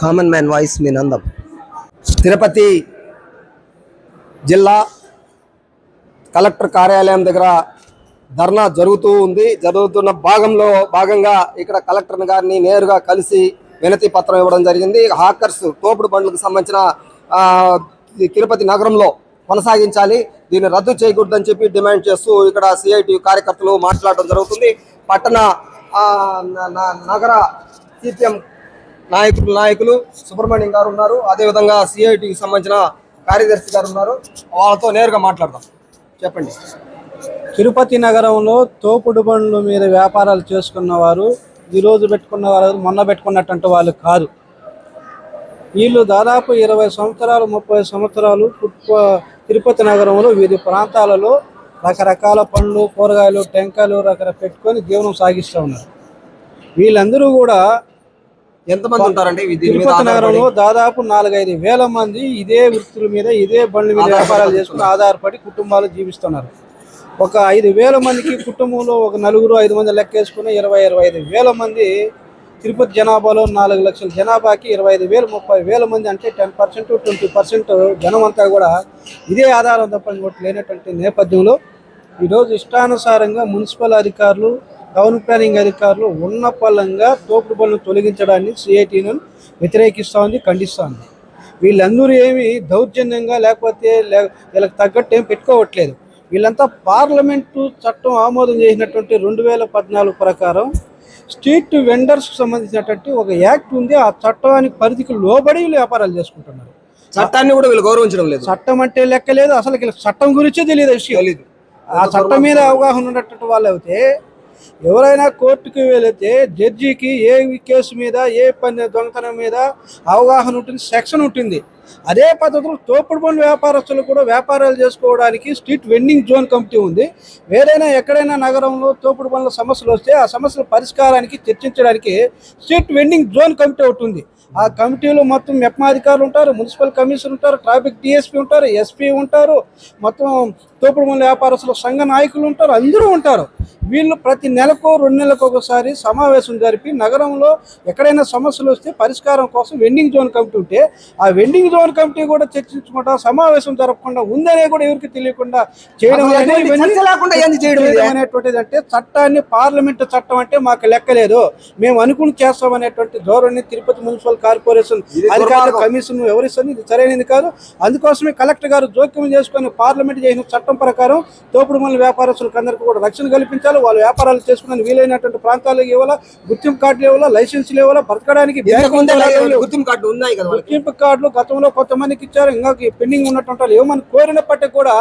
Common man voice మీ నందం. తిరుపతి జిల్లా collector కార్యాలయం దగ్గర ధర్నా జరుగుతున్న భాగంగా ఇక్కడ కలెక్టర్ గారిని నేరుగా కలిసి వినతి పత్రం ఇవ్వడం జరిగింది. హాకర్స్ తోపుడు బండ్లకు సంబంధించిన తిరుపతి నగరంలో కొనసాగించాలి, దీన్ని రద్దు చేయకూడదని చెప్పి డిమాండ్ చేస్తూ ఇక్కడ సిఐటి కార్యకర్తలు మాట్లాడడం జరుగుతుంది. పట్టణ నగర సిపిఎం నాయకులు సుబ్రహ్మణ్యం గారు ఉన్నారు, అదేవిధంగా సిఐటికి సంబంధించిన కార్యదర్శి గారు ఉన్నారు. వాళ్ళతో నేరుగా మాట్లాడదాం. చెప్పండి. తిరుపతి నగరంలో తోపుడు బండ్ల మీద వ్యాపారాలు చేసుకున్న వారు ఈరోజు పెట్టుకున్న వారు మొన్న పెట్టుకున్నటువంటి వాళ్ళు కాదు. వీళ్ళు దాదాపు 20 సంవత్సరాలు 30 సంవత్సరాలు తిరుపతి నగరంలో వివిధ ప్రాంతాలలో రకరకాల పండ్లు కూరగాయలు టెంకాయలు పెట్టుకొని జీవనం సాగిస్తూ ఉన్నారు. వీళ్ళందరూ కూడా ఎంతమంది ఉంటారండి తిరుపతి నగరంలో? దాదాపు 4-5 వేల మంది ఇదే వృత్తుల మీద ఇదే బండ్ల మీద వ్యాపారాలు చేసుకుని ఆధారపడి కుటుంబాలు జీవిస్తున్నారు. ఒక 5,000 మందికి కుటుంబంలో ఒక 4-5 మంది లెక్కేసుకుని 20-25 వేల మంది తిరుపతి జనాభాలో 4 లక్షల జనాభాకి 25,000 30,000 మంది అంటే 10% 20% జనం అంతా కూడా ఇదే ఆధారం తప్ప ఇంకోటి లేనటువంటి నేపథ్యంలో ఈరోజు ఇష్టానుసారంగా మున్సిపల్ అధికారులు టౌన్ ప్లానింగ్ అధికారులు ఉన్న పళ్ళంగా తోపుడు బండ్లను తొలగించడాన్ని సిఐటిను వ్యతిరేకిస్తూ ఉంది, ఖండిస్తూ ఉంది. వీళ్ళందరూ ఏమి దౌర్జన్యంగా లేకపోతే వీళ్ళకి తగ్గట్టు ఏం పెట్టుకోవట్లేదు. వీళ్ళంతా పార్లమెంటు చట్టం ఆమోదం చేసినటువంటి 2014 ప్రకారం స్ట్రీట్ వెండర్స్కి సంబంధించినటువంటి ఒక యాక్ట్ ఉంది. ఆ చట్టానికి పరిధికి లోబడి వీళ్ళు వ్యాపారాలు చేసుకుంటున్నారు. చట్టాన్ని కూడా వీళ్ళు గౌరవించడం లేదు. చట్టం అంటే లెక్క లేదు, అసలు చట్టం గురించే తెలియదు విషయం. ఆ చట్టం మీద అవగాహన ఉన్నటువంటి వాళ్ళు అయితే ఎవరైనా కోర్టుకు వెళితే జడ్జికి ఏ కేసు మీద ఏ పని దొంగతనం మీద అవగాహన ఉంటుంది, సెక్షన్ ఉంటుంది. అదే పద్ధతిలో తోపుడు బండ్ల వ్యాపారస్తులు కూడా వ్యాపారాలు చేసుకోవడానికి స్ట్రీట్ వెండింగ్ జోన్ కమిటీ ఉంది. ఎక్కడైనా నగరంలో తోపుడు బండ్ల సమస్యలు వస్తే ఆ సమస్యల పరిష్కారానికి చర్చించడానికి స్ట్రీట్ వెండింగ్ జోన్ కమిటీ ఒకటి ఉంది. ఆ కమిటీలో మొత్తం మెప్మా అధికారులు ఉంటారు, మున్సిపల్ కమిషనర్ ఉంటారు, ట్రాఫిక్ డిఎస్పీ ఉంటారు, ఎస్పీ ఉంటారు, మొత్తం తోపుడు బండ్ల వ్యాపారస్తుల సంఘ నాయకులు ఉంటారు, అందరూ ఉంటారు. వీళ్ళు ప్రతి నెలకు 2 నెలలకు ఒకసారి సమావేశం జరిపి నగరంలో ఎక్కడైనా సమస్యలు వస్తే పరిష్కారం కోసం వెండింగ్ జోన్ కమిటీ ఉంటే ఆ వెండింగ్ జోన్ కమిటీ కూడా చర్చించకుండా సమావేశం జరగకుండా ఉందనే కూడా ఎవరికి తెలియకుండా చేయడం అనేటువంటిది. అంటే చట్టాన్ని పార్లమెంటు చట్టం అంటే మాకు లెక్కలేదు, మేము అనుకుని చేస్తామనేటువంటి ధోరణి తిరుపతి మున్సిపల్ కార్పొరేషన్ అధికారుల కమిషన్ ఎవరిస్తుంది, ఇది సరైనది కాదు. అందుకోసమే కలెక్టర్ గారు జోక్యం చేసుకుని పార్లమెంట్ చేసిన చట్టం ప్రకారం తోపుడు బండ్ల వ్యాపారస్తులకు అందరికీ కూడా రక్షణ కల్పించాలి. వాళ్ళు వ్యాపారాలు చేసుకుని వీలైనటువంటి ప్రాంతాలకు ఇవ్వాలా, గుర్తింపు కార్డులు ఇవ్వాలా, లైసెన్సులు ఇవ్వాలా, బ్రతకడానికి గుర్తింపు కార్డులు గతంలో కొంతమందికి ఇచ్చారు, ఇంకా పెండింగ్ ఉన్నటువంటి వాళ్ళు ఏమని కోరినప్పటికీ కూడా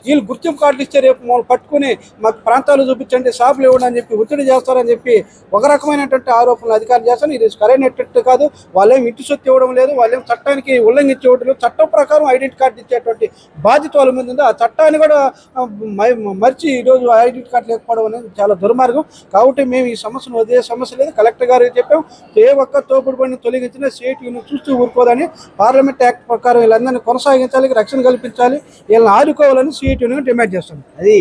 వీళ్ళు గుర్తింపు కార్డులు ఇచ్చారు. రేపు మమ్మల్ని పట్టుకుని మాకు ప్రాంతాలు చూపించండి, షాపులు ఇవ్వండి అని చెప్పి ఒత్తిడి చేస్తారని చెప్పి ఒక రకమైనటువంటి ఆరోపణలు అధికారులు చేస్తారు. ఇది సరైనటువంటి కాదు. వాళ్ళేం ఇంటి సొత్తు ఇవ్వడం లేదు, వాళ్ళేం చట్టానికి ఉల్లంఘించేవడం లేదు. చట్టం ప్రకారం ఐడెంటి కార్డు ఇచ్చేటువంటి బాధ్యత వాళ్ళ మీద ఉంది. ఆ చట్టాన్ని కూడా మర్చి ఈరోజు ఐడెంటి కార్డు లేకపోవడం అనేది చాలా దుర్మార్గం. కాబట్టి మేము ఈ సమస్యను వదిలే సమస్య లేదు. కలెక్టర్ గారికి చెప్పాం, ఏ ఒక్క తోపుడు బండిని తొలగించినా సిఐటిని చూస్తూ ఊరుకోదని, పార్లమెంట్ యాక్ట్ ప్రకారం వీళ్ళందరినీ కొనసాగించాలి, రక్షణ కల్పించాలి, వీళ్ళని ఆదుకోవాలని సిఐటిని డిమాండ్ చేస్తుంది. అది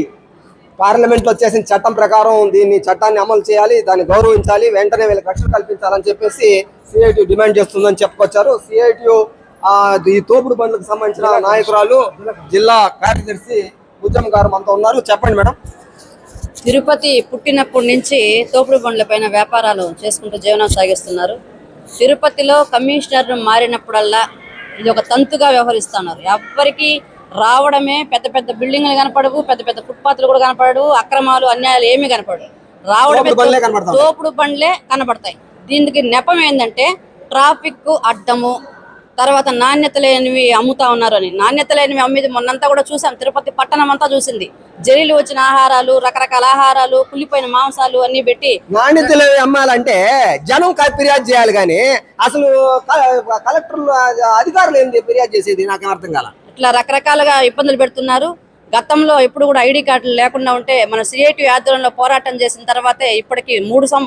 పార్లమెంట్లో వచ్చేసిన చట్టం ప్రకారం చట్టాన్ని అమలు చేయాలి, దాన్ని గౌరవించాలి, వెంటనే వీళ్ళకి రక్షణ కల్పించాలని చెప్పేసి సిఐటి డిమాండ్ చేస్తుందని చెప్పుకొచ్చారు. సిఐటి ఈ తోపుడు బండ్లకు సంబంధించిన నాయకురాలు జిల్లా కార్యదర్శి ఉద్యమ గారు మనతో ఉన్నారు. చెప్పండి మేడం. తిరుపతి పుట్టినప్పటి నుంచి తోపుడు బండ్ల పైన వ్యాపారాలు చేసుకుంటూ జీవనం సాగిస్తున్నారు. తిరుపతిలో కమిషనర్ మారినప్పుడల్లా ఇది ఒక తంతుగా వ్యవహరిస్తున్నారు. ఎవ్వరికి రావడమే పెద్ద పెద్ద బిల్డింగ్లు కనపడవు, పెద్ద పెద్ద ఫుట్పాత్లు కూడా కనపడవు, అక్రమాలు అన్యాయాలు ఏమీ కనపడవు, రావడమే తోపుడు బండ్లే కనపడతాయి. దీనికి నెపం ఏంటంటే ట్రాఫిక్ అడ్డము, తర్వాత నాణ్యత లేనివి అమ్ముతా ఉన్నారు అని. నాణ్యత లేనివి అమ్మేది మొన్నంతా కూడా చూసాం, తిరుపతి పట్టణం అంతా చూసింది. జైలు వచ్చిన ఆహారాలు, రకరకాల ఆహారాలు, కుళ్ళిపోయిన మాంసాలు అన్ని పెట్టి నాణ్యత లేని అమ్మాలంటే జనం ఫిర్యాదు చేయాలి, కానీ అసలు కలెక్టర్లు అధికారులు ఏంది ఫిర్యాదు చేసేది? నాకు అర్థం కాల. ఇట్లా రకరకాలుగా ఇబ్బందులు పెడుతున్నారు. గతంలో ఎప్పుడు కూడా ఐడి కార్డులు లేకుండా ఉంటే మన సిఐటి ఆధ్వర్యంలో పోరాటం చేసిన తర్వాతే ఇప్పటికి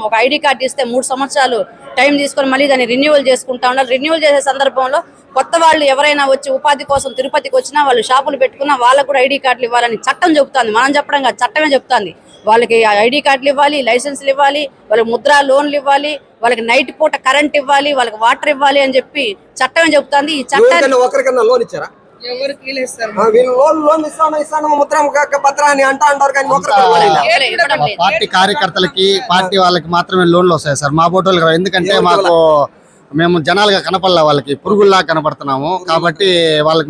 ఒక ఐడి కార్డు ఇస్తే 3 సంవత్సరాలు టైం తీసుకొని మళ్ళీ దాన్ని రెన్యువల్ చేసుకుంటా ఉన్నారు. రెన్యువల్ చేసే సందర్భంలో కొత్త వాళ్ళు ఎవరైనా వచ్చి ఉపాధి కోసం తిరుపతికి వచ్చినా వాళ్ళు షాపులు పెట్టుకున్నా వాళ్ళకు కూడా ఐడి కార్డులు ఇవ్వాలని చట్టం చెబుతుంది. మనం చెప్పడం కాదు, చట్టమే చెప్తుంది. వాళ్ళకి ఐడి కార్డులు ఇవ్వాలి, లైసెన్స్లు ఇవ్వాలి, వాళ్ళకి ముద్రా లోన్లు ఇవ్వాలి, వాళ్ళకి నైట్ పూట కరెంట్ ఇవ్వాలి, వాళ్ళకి వాటర్ ఇవ్వాలి అని చెప్పి చట్టమే చెబుతుంది. ఈ చట్టాన్ని ఒకరికన్నా లోన్ ఇచ్చారా? పార్టీ కార్యకర్తలకి పార్టీ వాళ్ళకి మాత్రమే లోన్లు వస్తాయి సార్, మా బోటోళ్ళకి రావు. ఎందుకంటే మేము జనాలుగా కనపడలే, వాళ్ళకి పురుగుల్లా కనపడుతున్నాము కాబట్టి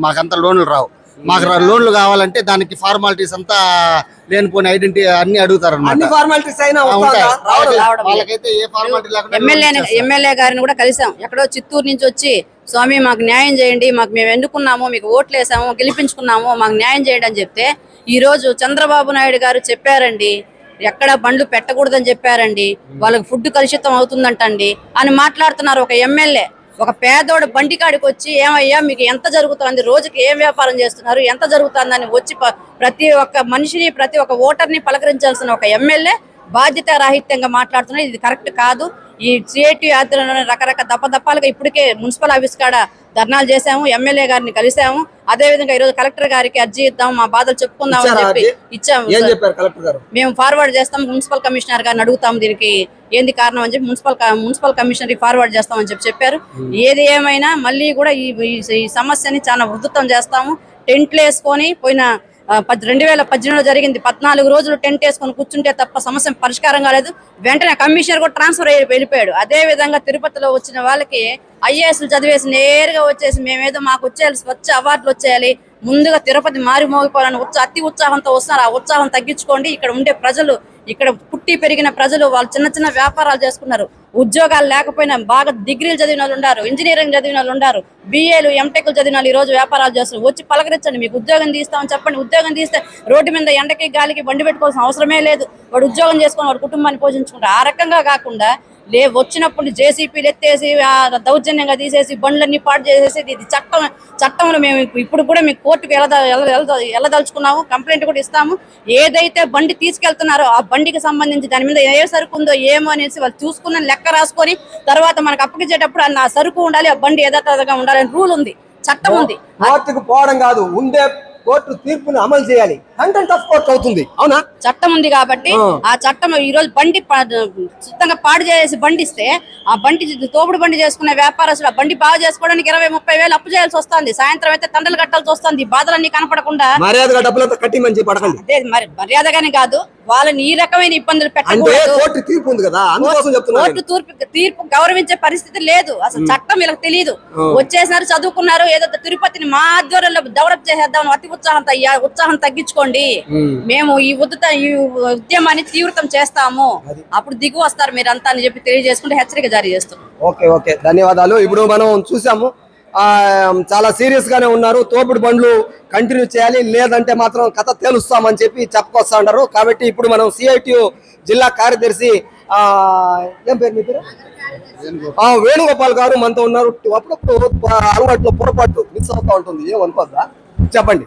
మాకంతా లోన్లు రావు. మాకు లోన్లు కావాలంటే దానికి ఫార్మాలిటీస్ అంతా లేనిపోయిన ఐడెంటిటీ అన్ని అడుగుతారు అన్నమాట. వాళ్ళకైతే ఏ ఫార్మాలిటీ లేకుండా ఎమ్మెల్యే గారిని కూడా కలిసాం. ఎక్కడో చిత్తూరు నుంచి వచ్చి, స్వామి మాకు న్యాయం చేయండి, మేము ఎన్నుకున్నాము, మీకు ఓట్లు వేసాము, గెలిపించుకున్నాము, మాకు న్యాయం చేయండి అని చెప్తే ఈ రోజు చంద్రబాబు నాయుడు గారు చెప్పారండి, ఎక్కడ బండ్లు పెట్టకూడదని చెప్పారండి, వాళ్ళకి ఫుడ్ కలుషితం అవుతుందంటండి అని మాట్లాడుతున్నారు. ఒక ఎమ్మెల్యే ఒక పేదోడు బండి కాడికి వచ్చి, ఏమయ్యా మీకు ఎంత జరుగుతుంది, రోజుకి ఏం వ్యాపారం చేస్తున్నారు, ఎంత జరుగుతుందని వచ్చి ప్రతి ఒక్క మనిషిని, ప్రతి ఒక్క ఓటర్ని పలకరించాల్సిన ఒక ఎమ్మెల్యే బాధ్యత రాహిత్యంగా మాట్లాడుతున్నారు. ఇది కరెక్ట్ కాదు. ఈ సిఐటి ఆధ్వర్యంలోనే రకరకాల దప్పదప్పాలుగా ఇప్పటికే మున్సిపల్ ఆఫీస్ కాడ ధర్నాలు చేశాము, ఎమ్మెల్యే గారిని కలిసాము. అదే విధంగా ఈరోజు కలెక్టర్ గారికి అర్జీ ఇద్దాం, మా బాధలు చెప్పుకుందాం అని చెప్పి ఇచ్చాము. మేము ఫార్వర్డ్ చేస్తాం, మున్సిపల్ కమిషనర్ గారిని అడుగుతాం, దీనికి ఏంది కారణం అని చెప్పి మున్సిపల్ కమిషనర్ కి ఫార్వర్డ్ చేస్తామని చెప్పారు. ఏది ఏమైనా మళ్ళీ కూడా ఈ సమస్యని చాలా ఉధృతం చేస్తాము. టెంట్లు వేసుకొని పోయిన 2018లో జరిగింది, 14 రోజులు టెంట్ వేసుకొని కూర్చుంటే తప్ప సమస్య పరిష్కారం కాలేదు. వెంటనే కమిషనర్ కూడా ట్రాన్స్ఫర్ అయ్యి వెళ్ళిపోయాడు. అదే విధంగా తిరుపతిలో వచ్చిన వాళ్ళకి ఐఏఎస్లు చదివేసి నేరుగా వచ్చేసి మేమేదో మాకు వచ్చేయాలి, స్వచ్ఛ అవార్డులు వచ్చేయాలి, ముందుగా తిరుపతి మారి మోగిపోవాలని అతి ఉత్సాహంతో వస్తున్నారు. ఆ ఉత్సాహం తగ్గించుకోండి. ఇక్కడ ఉండే ప్రజలు, ఇక్కడ పుట్టి పెరిగిన ప్రజలు వాళ్ళు చిన్న చిన్న వ్యాపారాలు చేసుకున్నారు. ఉద్యోగాలు లేకపోయినా బాగా డిగ్రీలు చదివిన వాళ్ళు ఉన్నారు, ఇంజనీరింగ్ చదివిన వాళ్ళు ఉన్నారు, BAలు MTechలు చదివిన వాళ్ళు ఈ రోజు వ్యాపారాలు చేస్తున్నారు. వచ్చి పలకరించండి, మీకు ఉద్యోగం తీస్తామని చెప్పండి. ఉద్యోగం తీస్తే రోడ్డు మీద ఎండకి గాలికి బండి పెట్టుకోవాల్సిన అవసరమే లేదు. వాడు ఉద్యోగం చేసుకొని వాడు కుటుంబాన్ని పోషించుకుంటారు. ఆ రకంగా కాకుండా వచ్చినప్పుడు JCPలు ఎత్తేసి దౌర్జన్యంగా తీసేసి బండ్లన్నీ పాటు చేసేసి, ఇది చట్టంలో మేము ఇప్పుడు కూడా మీకు కోర్టుకు వెళ్ళదలుచుకున్నాము, కంప్లైంట్ కూడా ఇస్తాము. ఏదైతే బండి తీసుకెళ్తున్నారో ఆ బండికి సంబంధించి దాని మీద ఏ సరుకు ఉందో ఏమో అనేసి వాళ్ళు చూసుకున్న లెక్క రాసుకొని తర్వాత మనకు అప్పగించేటప్పుడు ఆ సరుకు ఉండాలి, ఆ బండి యథాతథంగా ఉండాలని రూల్ ఉంది, చట్టం ఉంది. కోర్టుకు పోవడం కాదు, ఉండే కోర్టు తీర్పుని అమలు చేయాలి. కంటెంట్ ఆఫ్ కోర్ట్ అవుతుంది. అవునా? చట్టం ఉంది కాబట్టి ఆ చట్టం ఈ రోజు బండి సుత్తంగా పాడు చేసి బండి ఇస్తే ఆ బండి తోపుడు బండి చేసుకునే వ్యాపారస్తులు ఆ బండి బాగు చేసుకోవడానికి 20-30 వేలు అప్పు చేయాల్సి వస్తుంది. సాయంత్రం అయితే తండ్రులు కట్టాల్సి వస్తుంది. బాధలన్నీ కనపడకుండా మర్యాదగా డబ్బులంతా కట్టి మంచి పడకండి. అదే మరి మర్యాదగానే కాదు, వాళ్ళని ఈ రకమైన ఇబ్బందులు పెట్టకూడదు. కోర్టు తీర్పు గౌరవించే పరిస్థితి లేదు. అసలు చట్టం వీళ్ళకి తెలియదు. వచ్చేసినారు, చదువుకున్నారు, ఏదో తిరుపతిని మా ఆధ్వర్యంలో డెవలప్ చేసేద్దాం, అతి ఉత్సాహం తగ్గించుకోండి. మేము ఈ ఉద్యమాన్ని తీవ్రతం చేస్తాము, అప్పుడు దిగు వస్తారు మీరంతా అని చెప్పి తెలియజేసుకుంటే హెచ్చరిక జారీ చేస్తున్నాం. ఓకే, ధన్యవాదాలు. ఇప్పుడు మనం చూసాము, చాలా సీరియస్ గానే ఉన్నారు. తోపుడు బండ్లు కంటిన్యూ చేయాలి, లేదంటే మాత్రం కథ తేలుస్తామని చెప్పి చెప్పుకొస్తా ఉంటారు. కాబట్టి ఇప్పుడు మనం CITU జిల్లా కార్యదర్శి ఏం పేరు మీ పేరు? వేణుగోపాల్ గారు మనతో ఉన్నారు. అప్పుడప్పుడు అలవాట్లో పొరపాటు మిస్ అవుతా ఉంటుంది, ఏమనుకోద్దా? చెప్పండి.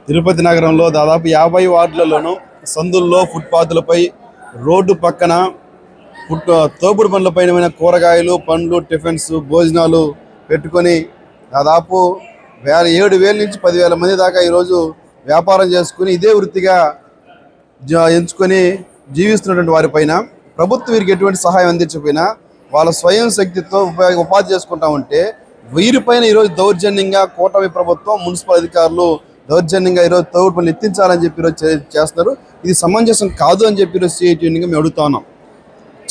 తిరుపతి నగరంలో దాదాపు 50 వార్డులలోనూ సందుల్లో, ఫుట్పాత్లపై, రోడ్డు పక్కన తోపుడు బండ్లపైన కూరగాయలు, పండ్లు, టిఫిన్స్, భోజనాలు పెట్టుకొని దాదాపు 7,000 నుంచి 10,000 మంది దాకా ఈరోజు వ్యాపారం చేసుకుని ఇదే వృత్తిగా ఎంచుకొని జీవిస్తున్నటువంటి వారిపైన ప్రభుత్వం వీరికి ఎటువంటి సహాయం అందించకపోయినా వాళ్ళ స్వయం శక్తితో ఉపాధి చేసుకుంటా ఉంటే వీరిపైన ఈరోజు దౌర్జన్యంగా కూటమి ప్రభుత్వం, మున్సిపల్ అధికారులు దౌర్జన్యంగా ఈరోజు తోపుడు పనులు ఎత్తించాలని చెప్పి ఈరోజు చేస్తున్నారు. ఇది సమంజసం కాదు అని చెప్పి ఈరోజు CITUగా మేము అడుగుతా ఉన్నాం.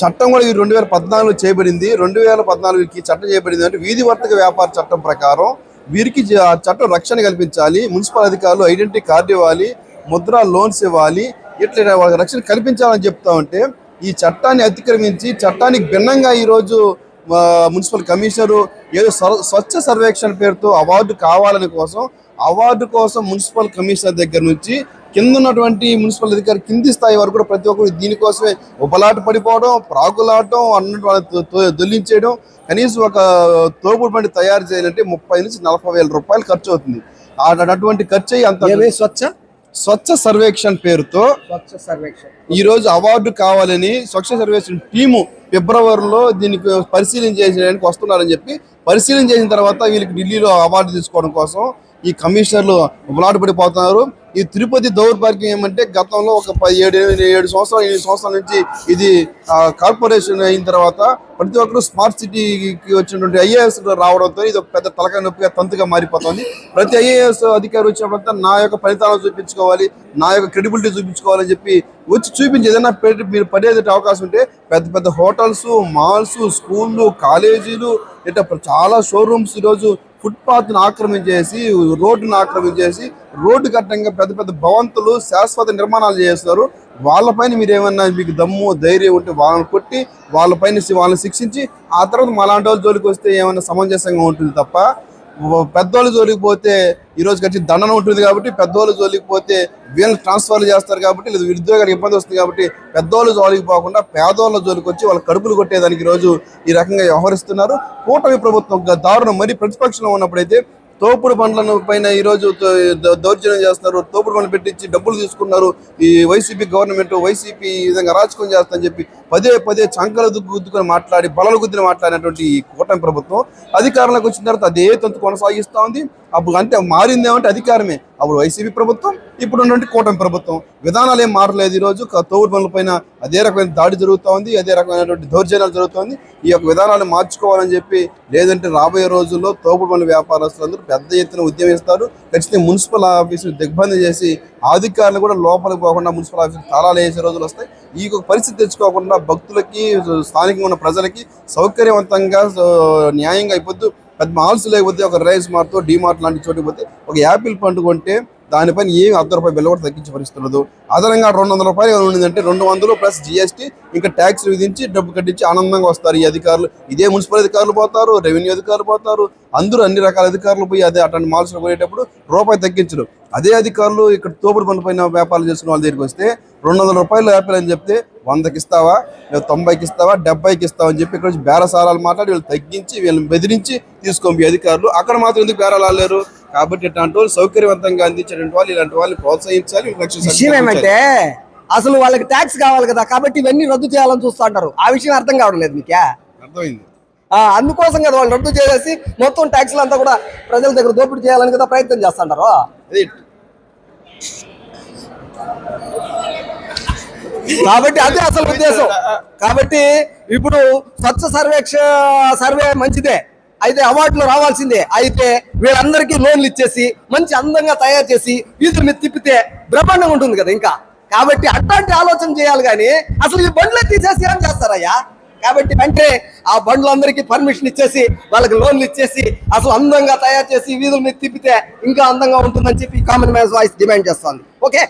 చట్టం కూడా 2014 చేయబడింది. 2014కి చట్టం చేయబడింది అంటే వీధి వర్తక వ్యాపార చట్టం ప్రకారం వీరికి చట్టం రక్షణ కల్పించాలి. మున్సిపల్ అధికారులు ఐడెంటిటీ కార్డు ఇవ్వాలి, ముద్రా లోన్స్ ఇవ్వాలి, ఇట్లా వాళ్ళకి రక్షణ కల్పించాలని చెప్తా ఉంటే ఈ చట్టాన్ని అతిక్రమించి చట్టానికి భిన్నంగా ఈరోజు మున్సిపల్ కమిషనరు ఏదో స్వచ్ఛ సర్వేక్షణ పేరుతో అవార్డు కోసం మున్సిపల్ కమిషనర్ దగ్గర నుంచి కింద ఉన్నటువంటి మున్సిపల్ అధికారి కింది స్థాయి వరకు కూడా ప్రతి ఒక్కరు దీనికోసమే ఉపలాట పడిపోవడం, ప్రాకులాటం, అన్నట్టు దొల్లించేయడం. కనీసం ఒక తోపుడు బండి తయారు చేయాలంటే 30,000 నుంచి 40,000 రూపాయలు ఖర్చు అవుతుంది. అటువంటి ఖర్చు అయ్యి అంత స్వచ్ఛ సర్వేక్షణ్ పేరుతో స్వచ్ఛ సర్వేక్షణ. ఈ రోజు అవార్డు కావాలని స్వచ్ఛ సర్వేక్షణ టీము ఫిబ్రవరిలో దీనికి పరిశీలన చేసేయడానికి వస్తున్నారని చెప్పి పరిశీలన చేసిన తర్వాత వీళ్ళకి ఢిల్లీలో అవార్డు తీసుకోవడం కోసం ఈ కమిషనర్లు ఉలాటపడిపోతున్నారు. ఈ తిరుపతి దౌర్భాగ్యం ఏమంటే గతంలో ఒక 7 సంవత్సరాలు 8 సంవత్సరాల నుంచి ఇది కార్పొరేషన్ అయిన తర్వాత ప్రతి ఒక్కరు స్మార్ట్ సిటీకి వచ్చినటువంటి ఐఏఎస్ రావడంతో ఇది ఒక పెద్ద తలకాయ నొప్పిగా తంతుగా మారిపోతుంది. ప్రతి ఐఏఎస్ అధికారి వచ్చినప్పుడంతా నా యొక్క ఫలితాలను చూపించుకోవాలి, నా యొక్క క్రెడిబిలిటీ చూపించుకోవాలని చెప్పి వచ్చి చూపించి ఏదైనా మీరు పడేది అవకాశం ఉంటే పెద్ద పెద్ద హోటల్స్, మాల్స్, స్కూళ్ళు, కాలేజీలు ఇట్లా చాలా షోరూమ్స్ ఈరోజు ఫుట్పాత్ను ఆక్రమించేసి రోడ్డును ఆక్రమించేసి రోడ్డు కట్టంగా పెద్ద పెద్ద భవంతులు శాశ్వత నిర్మాణాలు చేస్తారు. వాళ్ళపైన మీరు ఏమన్నా మీకు దమ్ము ధైర్యం ఉంటే వాళ్ళని కొట్టి వాళ్ళని శిక్షించి ఆ తర్వాత మాలాంటి వాళ్ళ జోలికి వస్తే ఏమైనా సమంజసంగా ఉంటుంది తప్ప పెద్దోళ్ళ జోలికి పోతే ఈరోజు ఖచ్చితంగా దండన ఉంటుంది కాబట్టి పెద్దోళ్ళ జోలికి పోతే వీళ్ళని ట్రాన్స్ఫర్లు చేస్తారు కాబట్టి లేదా ఉద్యోగానికి ఇబ్బంది వస్తుంది కాబట్టి పెద్దోళ్ళ జోలికి పోకుండా పేదోళ్ళ జోలికి వచ్చి వాళ్ళ కడుపులు కొట్టేదానికి ఈరోజు ఈ రకంగా వ్యవహరిస్తున్నారు. కూటమి ప్రభుత్వం దారుణం. మరి ప్రతిపక్షంలో ఉన్నప్పుడైతే తోపుడు బండ్లను పైన ఈరోజు దౌర్జన్యం చేస్తున్నారు, తోపుడు బండ్లు పెట్టించి డబ్బులు తీసుకున్నారు. ఈ వైసీపీ గవర్నమెంట్ వైసీపీ ఈ విధంగా అరాచకం చేస్తుందని చెప్పి పదే చంకలు గుద్దుకొని మాట్లాడి బలలు గుద్దిన మాట్లాడినటువంటి ఈ కూటమి ప్రభుత్వం అధికారంలోకి వచ్చిన తర్వాత అదే తంతు కొనసాగిస్తూ ఉంది. అప్పుడు అంటే మారిందేమంటే అధికారమే. అప్పుడు వైసీపీ ప్రభుత్వం, ఇప్పుడు ఉన్నటువంటి కూటమి ప్రభుత్వం విధానాలు ఏం మారలేదు. ఈరోజు తోపుడు బండ్ల పైన అదే రకమైన దాడి జరుగుతూ ఉంది, అదే రకమైనటువంటి దౌర్జన్యాలు జరుగుతుంది. ఈ యొక్క విధానాలు మార్చుకోవాలని చెప్పి, లేదంటే రాబోయే రోజుల్లో తోపుడు బండ్ల వ్యాపారస్తులందరూ పెద్ద ఎత్తున ఉద్యమిస్తారు. ఖచ్చితంగా మున్సిపల్ ఆఫీసులు దిగ్బంధం చేసి అధికారులు కూడా లోపలికి పోకుండా మున్సిపల్ ఆఫీసులు తాళాలు వేసే రోజులు వస్తాయి. ఈ పరిస్థితి తెచ్చుకోకుండా భక్తులకి స్థానికంగా ఉన్న ప్రజలకి సౌకర్యవంతంగా న్యాయంగా అయిపోద్దు. పెద్ద మాల్స్ లేకపోతే ఒక రైస్ మార్ట్, డీమార్ట్ లాంటి చోటుకి పోతే ఒక యాపిల్ పండు కొంటే దానిపైన ఏమి ₹1 బిల్ల కూడా తగ్గించి పరిస్థితులు. అదనంగా ₹200 ఉండిందంటే 200 ప్లస్ జిఎస్టీ ఇంకా ట్యాక్స్ విధించి డబ్బు కట్టించి ఆనందంగా వస్తారు ఈ అధికారులు. ఇదే మున్సిపల్ అధికారులు పోతారు, రెవెన్యూ అధికారులు పోతారు, అందరూ అన్ని రకాల అధికారులు పోయి అదే అటువంటి మాల్స్లో పోయేటప్పుడు రూపాయి తగ్గించరు. అదే అధికారులు ఇక్కడ తోపుడు బండ్ల పైన వ్యాపారాలు చేసుకున్న వాళ్ళ దగ్గరికి వస్తే ₹200 యాపిల్ అని చెప్తే 100కి ఇస్తావా, 90కి ఇస్తావా, 70కి ఇస్తావా అని చెప్పి ఇక్కడ బేరసారాలు మాట్లాడి వీళ్ళు తగ్గించి వీళ్ళని బెదిరించి తీసుకోండి అధికారులు. అక్కడ మాత్రం ఎందుకు బేరాలు ఆడలేరు? కాబట్టి ఇట్లాంటి వాళ్ళు సౌకర్యవంతంగా అందించేటువంటి వాళ్ళు ఇలాంటి వాళ్ళని ప్రోత్సహించాలి. విషయం ఏమంటే అసలు వాళ్ళకి ట్యాక్స్ కావాలి కదా, కాబట్టి ఇవన్నీ రద్దు చేయాలని చూస్తూ ఉంటారు. ఆ విషయం అర్థం కావడం లేదు మీకే? అర్థమైంది. అందుకోసం కదా వాళ్ళు రద్దు చేసేసి మొత్తం ట్యాక్స్లు అంతా కూడా ప్రజల దగ్గర దోపిడీ చేయాలని కదా ప్రయత్నం చేస్తుంటారు. కాబట్టి అదే అసలు ఉద్దేశం. కాబట్టి ఇప్పుడు స్వచ్ఛ సర్వే మంచిదే, అయితే అవార్డులు రావాల్సిందే. అయితే వీళ్ళందరికీ లోన్లు ఇచ్చేసి మంచి అందంగా తయారు చేసి వీధుల మీద తిప్పితే బ్రహ్మాండంగా ఉంటుంది కదా ఇంకా. కాబట్టి అట్లాంటి ఆలోచన చేయాలి కానీ అసలు ఈ బండ్లే తీసేసి ఏం చేస్తారయ్యా? కాబట్టి వెంటనే ఆ బండ్లందరికీ పర్మిషన్ ఇచ్చేసి వాళ్ళకి లోన్లు ఇచ్చేసి అసలు అందంగా తయారు చేసి వీధుల మీద తిప్పితే ఇంకా అందంగా ఉంటుందని చెప్పి కామన్ మ్యాన్ వాయిస్ డిమాండ్ చేస్తుంది. ఓకే.